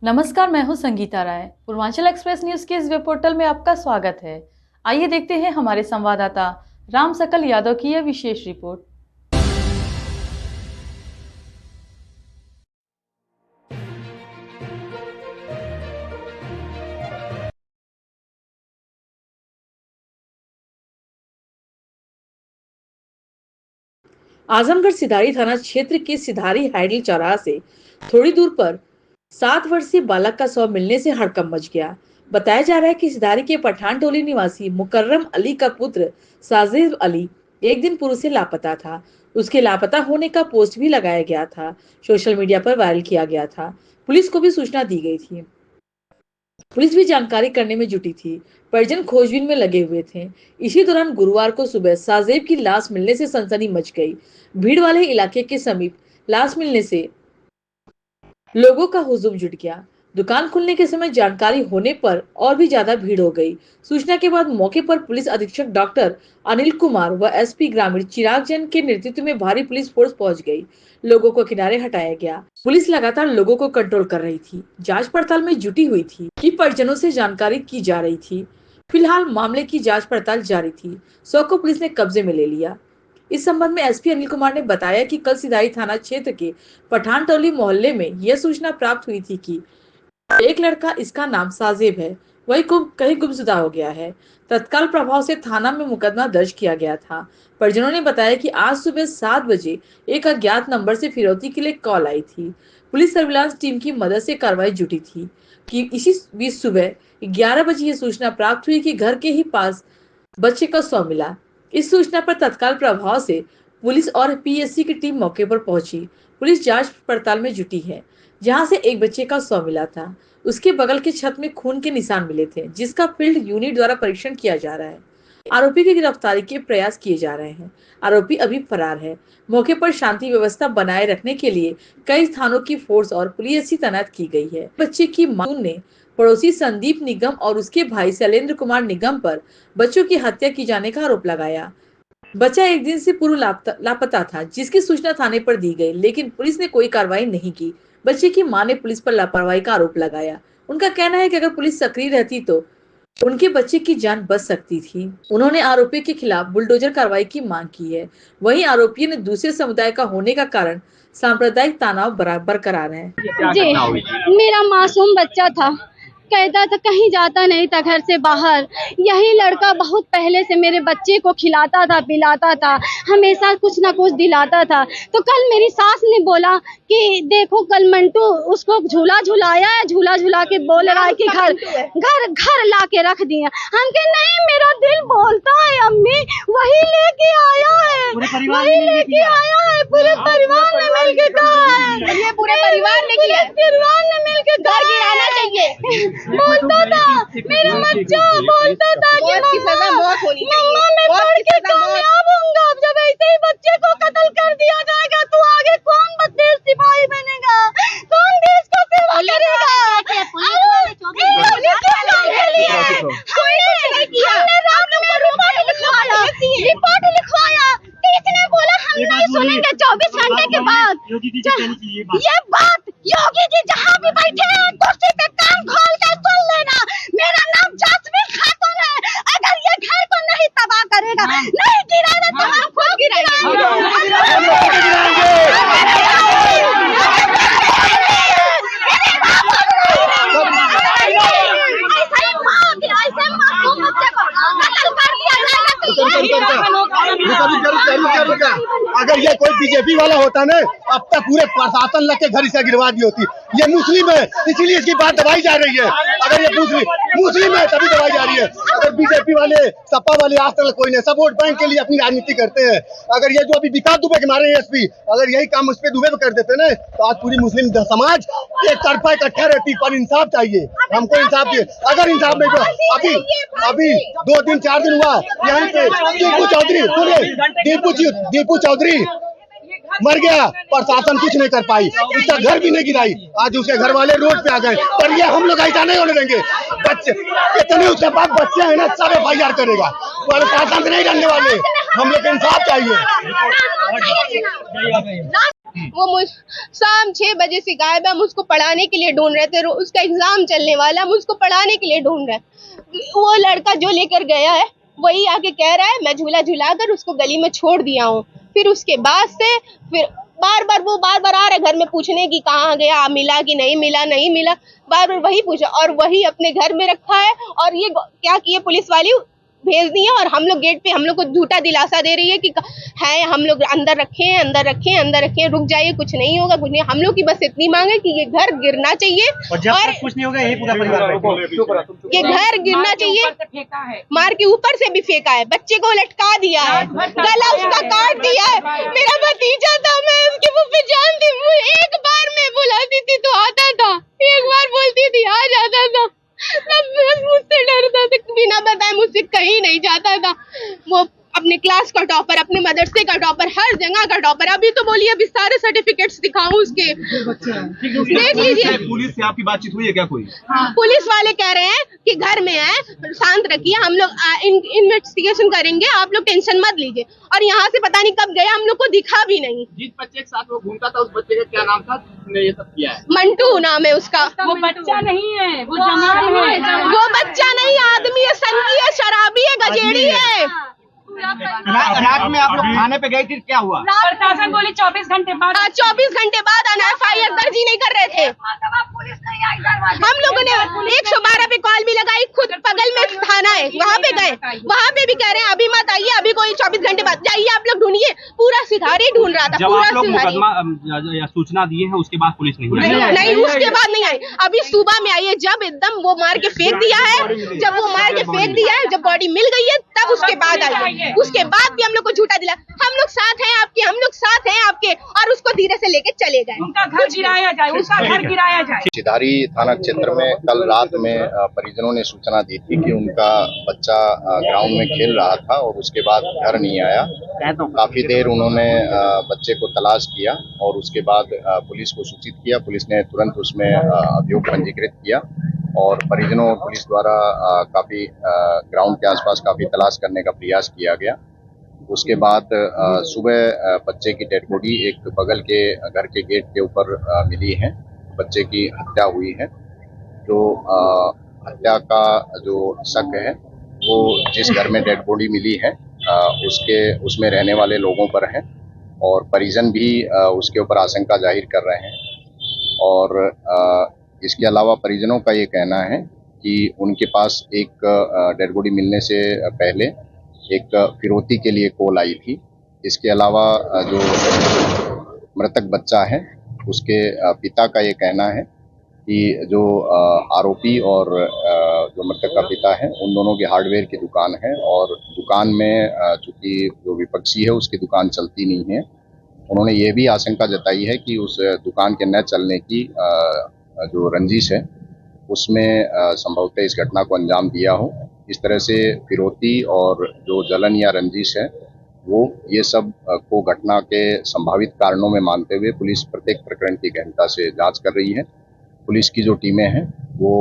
नमस्कार, मैं हूं संगीता राय। पूर्वांचल एक्सप्रेस न्यूज के इस वेब पोर्टल में आपका स्वागत है। आइए देखते हैं हमारे संवाददाता राम सकल यादव की यह विशेष रिपोर्ट। आजमगढ़ सिधारी थाना क्षेत्र के सिधारी हाइडल चौराहा से थोड़ी दूर पर 7 वर्षीय बालक का शव मिलने से हड़कंप मच गया। बताया जा रहा है कि सिधारी के पठान टोली निवासी मुकर्रम अली का पुत्र साजिद अली एक दिन पूर्व से लापता था। उसके लापता होने का पोस्ट भी लगाया गया था, सोशल मीडिया पर वायरल किया गया था। पुलिस को भी सूचना दी गई थी। पुलिस भी जानकारी करने में जुटी थी। परिजन खोजबीन में लगे हुए थे। इसी दौरान गुरुवार को सुबह साजेब की लाश मिलने से सनसनी मच गई। भीड़ वाले इलाके के समीप लाश मिलने से लोगों का हुजूम जुट गया। दुकान खुलने के समय जानकारी होने पर और भी ज्यादा भीड़ हो गई। सूचना के बाद मौके पर पुलिस अधीक्षक डॉक्टर अनिल कुमार व एसपी ग्रामीण चिराग जैन के नेतृत्व में भारी पुलिस फोर्स पहुंच गई। लोगों को किनारे हटाया गया। पुलिस लगातार लोगों को कंट्रोल कर रही थी। जांच पड़ताल में जुटी हुई थी कि परिजनों से जानकारी की जा रही थी। फिलहाल मामले की जांच पड़ताल जारी थी। शव को पुलिस ने कब्जे में ले लिया। इस संबंध में एसपी अनिल कुमार ने बताया कि कल सिधारी थाना क्षेत्र के पठान टोली मोहल्ले में यह सूचना प्राप्त हुई थी कि एक लड़का, इसका नाम साजिब है, वही कहीं गुमशुदा हो गया है। तत्काल प्रभाव से थाना में मुकदमा दर्ज किया गया था। परिजनों ने बताया कि आज सुबह 7 बजे एक अज्ञात नंबर से फिरौती के लिए कॉल आई थी। पुलिस सर्विलांस टीम की मदद से कार्रवाई जुटी थी कि इसी बीच सुबह 11 बजे यह सूचना प्राप्त हुई कि घर के ही पास बच्चे का शव मिला। इस सूचना पर तत्काल प्रभाव से पुलिस और पीएससी की टीम मौके पर पहुंची। पुलिस जांच पड़ताल में जुटी है। जहां से एक बच्चे का शव मिला था, उसके बगल के छत में खून के निशान मिले थे, जिसका फील्ड यूनिट द्वारा परीक्षण किया जा रहा है। आरोपी की गिरफ्तारी के प्रयास किए जा रहे हैं। आरोपी अभी फरार है। मौके पर शांति व्यवस्था बनाए रखने के लिए कई थानों की फोर्स और पुलिस तैनात की गई है। बच्चे की मां ने पड़ोसी संदीप निगम और उसके भाई शैलेंद्र कुमार निगम पर बच्चों की हत्या की जाने का आरोप लगाया। बच्चा एक दिन से पूर्व लापता था, जिसकी सूचना थाने पर दी गई, लेकिन पुलिस ने कोई कार्रवाई नहीं की। बच्चे की मां ने पुलिस पर लापरवाही का आरोप लगाया। उनका कहना है कि अगर पुलिस सक्रिय रहती तो उनके बच्चे की जान बच सकती थी। उन्होंने आरोपी के खिलाफ बुलडोजर कार्रवाई की मांग की है। वहीं आरोपी ने दूसरे समुदाय का होने का कारण सांप्रदायिक तनाव बरकरार है। जी, मेरा मासूम बच्चा था, कहता था, कहीं जाता नहीं था घर से बाहर। यही लड़का बहुत पहले से मेरे बच्चे को खिलाता था, पिलाता था, हमेशा कुछ ना कुछ दिलाता था। तो कल मेरी सास ने बोला कि देखो कल मंटू उसको झूला झुलाया है, झूला झुला के बोल रहा है कि घर घर घर ला के रख दिया। हम कहे नहीं, मेरा दिल बोलता है अम्मी, वही लेके आया है, वही लेके आया है। पूरे परिवार ने मिलके कहा है, ये पूरे परिवार ने मिलके घर गिराना चाहिए। बोलता था मेरा बच्चा, बोलता था कि मम्मा मैं पढ़ के कामयाब होऊंगा। जब ऐसे ही बच्चे को कत्ल कर दिया जाएगा तो आगे कौन देश सिपाही बनेगा, कौन देश का सेवा करेगा? रिपोर्ट लिखवाया, किसने बोला हम नहीं सुनेंगे 24 घंटे के बाद। ये बात योगी जी जहाँ भी बैठे हैं कुर्सी पे कान खोल के सुन लेना। मेरा नाम जासमीन खातून है। अगर ये घर को नहीं तबाह करेगा, नहीं गिराना तो हम खुद गिराएंगे। अगर ये कोई बीजेपी वाला होता ना, अब तक पूरे प्रशासन लग के घर से गिरवा दी होती। ये मुस्लिम है, इसीलिए इसकी बात दबाई जा रही है। अगर ये मुस्लिम है तभी दबाई जा रही है। अगर बीजेपी वाले, सपा वाले आज तक कोई नहीं, सब वोट बैंक के लिए अपनी राजनीति करते हैं। अगर ये जो अभी विकास दुबे के मारे एसपी, अगर यही काम उस पे दुबे पे कर देते ना, तो आज पूरी मुस्लिम समाज एक तरफा इकट्ठा रहती। पर इंसाफ चाहिए, हमको इंसाफ चाहिए। अगर इंसाफ नहीं तो अभी 2 दिन 4 दिन हुआ यहाँ पे दीपू चौधरी मर गया, प्रशासन कुछ नहीं कर पाई, उसका घर भी नहीं गिराई। आज उसके घर वाले रोड पे आ गए, पर ये हम लोग ऐसा नहीं होने देंगे। बच्चे इतने उसके पास बच्चे हैं ना, सब FIR करेगा, प्रशासन नहीं रहने वाले। हम लोग इंसाफ चाहिए। वो मुझ शाम 6 बजे से गायब है। हम उसको पढ़ाने के लिए ढूंढ रहे थे, उसका एग्जाम चलने वाला, हम उसको पढ़ाने के लिए ढूंढ रहे हैं। वो लड़का जो लेकर गया है वही आके कह रहा है मैं झूला झूलाकर उसको गली में छोड़ दिया हूँ। फिर उसके बाद से फिर बार बार आ रहा है घर में पूछने की कहाँ गया, मिला कि नहीं मिला, नहीं मिला, बार बार वही पूछा और वही अपने घर में रखा है। और ये क्या किए पुलिस वाली भेज दी है और हम लोग गेट पे हम लोग को झूठा दिलासा दे रही है कि है हम लोग अंदर रखे, रुक जाइए, कुछ नहीं होगा, कुछ नहीं। हम लोग की बस इतनी मांग है कि ये घर गिरना चाहिए और जब तक कुछ नहीं होगा यही पूरा परिवार ये घर गिरना चाहिए। मार के ऊपर से भी फेंका है, बच्चे को लटका दिया है, गला उसका काट दिया है। मेरा भतीजा था, मैं उसकी मुँह पे जानती हूँ, एक बार मैं बुलाती थी तो आता था, एक बार बोलती थी आ जाता था, तब मुझसे डरता था, बिना बताए मुझसे कहीं नहीं जाता था। वो अपने क्लास का टॉपर, अपने मदरसे का टॉपर, हर जगह का टॉपर। अभी तो बोलिए अभी सारे सर्टिफिकेट्स दिखाऊं उसके, देख लीजिए। पुलिस से आपकी बातचीत हुई है क्या कोई? पुलिस वाले कह रहे हैं कि घर में है, शांत रखिए, हम लोग इन्वेस्टिगेशन करेंगे, आप लोग टेंशन मत लीजिए। और यहाँ से पता नहीं कब गया, हम लोग को दिखा भी नहीं। जिस बच्चे के साथ वो घूमता था उस बच्चे का क्या नाम था जिसने ये सब किया है? मंटू नाम है उसका। वो बच्चा नहीं है, वो जवान है। वो बच्चा नहीं, आदमी है, संगी है, शराबी है, गजेड़ी है। रात में आप लोग थाने पे गए थे, क्या हुआ? प्रशासन बोली 24 घंटे बाद। 24 घंटे बाद आना, FIR दर्ज ही नहीं कर रहे थे। हम लोगों ने 112 पे कॉल भी लगाई, खुद बगल में थाना है वहाँ पे गए, वहाँ पे भी कह रहे हैं अभी मत आइए, अभी कोई 24 घंटे बाद जाइए, आप लोग ढूंढिए। पूरा सिधारी ढूंढ रहा था, जब पूरा आप लोग सिधारी। मुकदमा या सूचना दिए हैं उसके बाद पुलिस नहीं आई? नहीं, उसके बाद नहीं आई, अभी सुबह में आई है, जब एकदम वो मार के फेंक दिया है, जब वो मार के फेंक दिया है, जब बॉडी मिल गई है तब उसके बाद आई है। उसके बाद भी हम लोग को झूठा दिला, हम लोग साथ हैं आपके, हम लोग साथ हैं आपके, और उसको धीरे से लेके चले गए। उनका घर गिराया जाए, उसका घर गिराया जाए। सिधारी थाना क्षेत्र में कल रात में परिजनों ने सूचना दी थी कि उनका बच्चा ग्राउंड में खेल रहा था और उसके बाद घर नहीं आया। काफी देर उन्होंने बच्चे को तलाश किया और उसके बाद पुलिस को सूचित किया। पुलिस ने तुरंत उसमें अभियोग पंजीकृत किया और परिजनों और पुलिस द्वारा काफी ग्राउंड के आसपास काफी तलाश करने का प्रयास किया गया। उसके बाद सुबह बच्चे की डेड बॉडी एक बगल के घर के गेट के ऊपर मिली है। बच्चे की हत्या हुई है। जो हत्या का जो शक है वो जिस घर में डेड बॉडी मिली है उसमें रहने वाले लोगों पर है और परिजन भी उसके ऊपर आशंका जाहिर कर रहे हैं। और इसके अलावा परिजनों का ये कहना है कि उनके पास एक डेड बॉडी मिलने से पहले एक फिरौती के लिए कॉल आई थी। इसके अलावा जो मृतक बच्चा है उसके पिता का ये कहना है कि जो आरोपी और जो मृतक का पिता है उन दोनों की हार्डवेयर की दुकान है और दुकान में चूंकि जो विपक्षी है उसकी दुकान चलती नहीं है। उन्होंने ये भी आशंका जताई है कि उस दुकान के न चलने की जो रंजिश है उसमें संभवतः इस घटना को अंजाम दिया हो। इस तरह से फिरौती और जो जलन या रंजिश है वो ये सब को घटना के संभावित कारणों में मानते हुए पुलिस प्रत्येक प्रकरण की गहनता से जांच कर रही है। पुलिस की जो टीमें हैं वो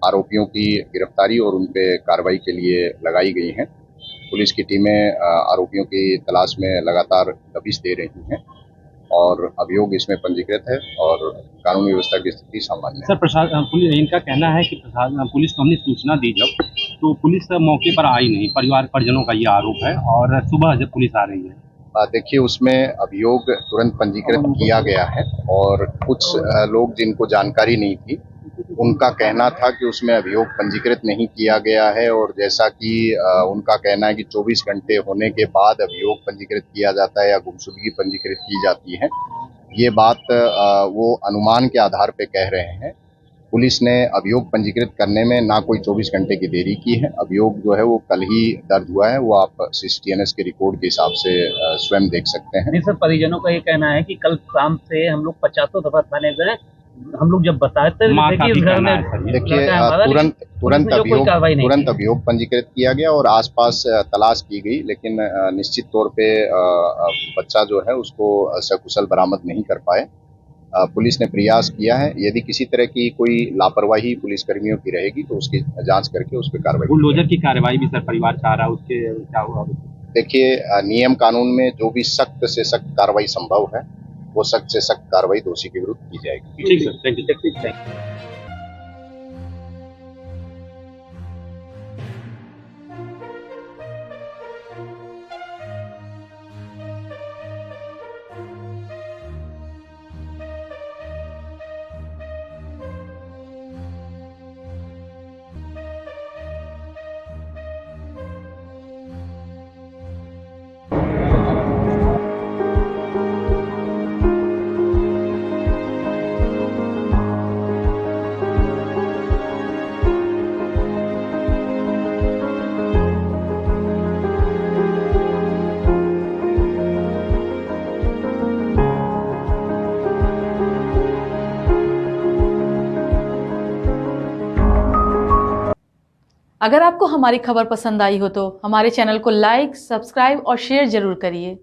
आरोपियों की गिरफ्तारी और उन पे कार्रवाई के लिए लगाई गई हैं। पुलिस की टीमें आरोपियों की तलाश में लगातार दबिश दे रही हैं और अभियोग इसमें पंजीकृत है और कानूनी व्यवस्था की स्थिति सामान्य है। सर प्रशासन इनका कहना है कि पुलिस को हमने सूचना दी जब तो पुलिस मौके पर आई नहीं, परिजनों का ये आरोप है और सुबह जब पुलिस आ रही है। देखिए उसमें अभियोग तुरंत पंजीकृत किया गया है और कुछ लोग जिनको जानकारी नहीं थी उनका कहना था कि उसमें अभियोग पंजीकृत नहीं किया गया है और जैसा कि उनका कहना है कि 24 घंटे होने के बाद अभियोग पंजीकृत किया जाता है या गुमशुदगी पंजीकृत की जाती है। ये बात वो अनुमान के आधार पे कह रहे हैं। पुलिस ने अभियोग पंजीकृत करने में ना कोई 24 घंटे की देरी की है। अभियोग जो है वो कल ही दर्ज हुआ है, वो आप CCTNS के रिकॉर्ड के हिसाब से स्वयं देख सकते हैं। नहीं सर, परिजनों का ये कहना है कि कल शाम से हम लोग 50 दफा थाने गए, हम लोग जब बताते थे कि घर में देखिए तुरंत अभियोग पंजीकृत किया गया और आसपास तलाश की गई, लेकिन निश्चित तौर पे बच्चा जो है उसको सकुशल बरामद नहीं कर पाए। पुलिस ने प्रयास किया है, यदि किसी तरह की कोई लापरवाही पुलिस कर्मियों की रहेगी तो उसकी जांच करके उस पर कार्रवाई। बुलडोजर की कार्रवाई भी सर परिवार चाह रहा है, उसके क्या हुआ? देखिए नियम कानून में जो भी सख्त से सख्त कार्रवाई संभव है वो सख्त से सख्त कार्रवाई दोषी के विरुद्ध की जाएगी। ठीक सर, थैंक यू। अगर आपको हमारी खबर पसंद आई हो तो हमारे चैनल को लाइक, सब्सक्राइब और शेयर जरूर करिए।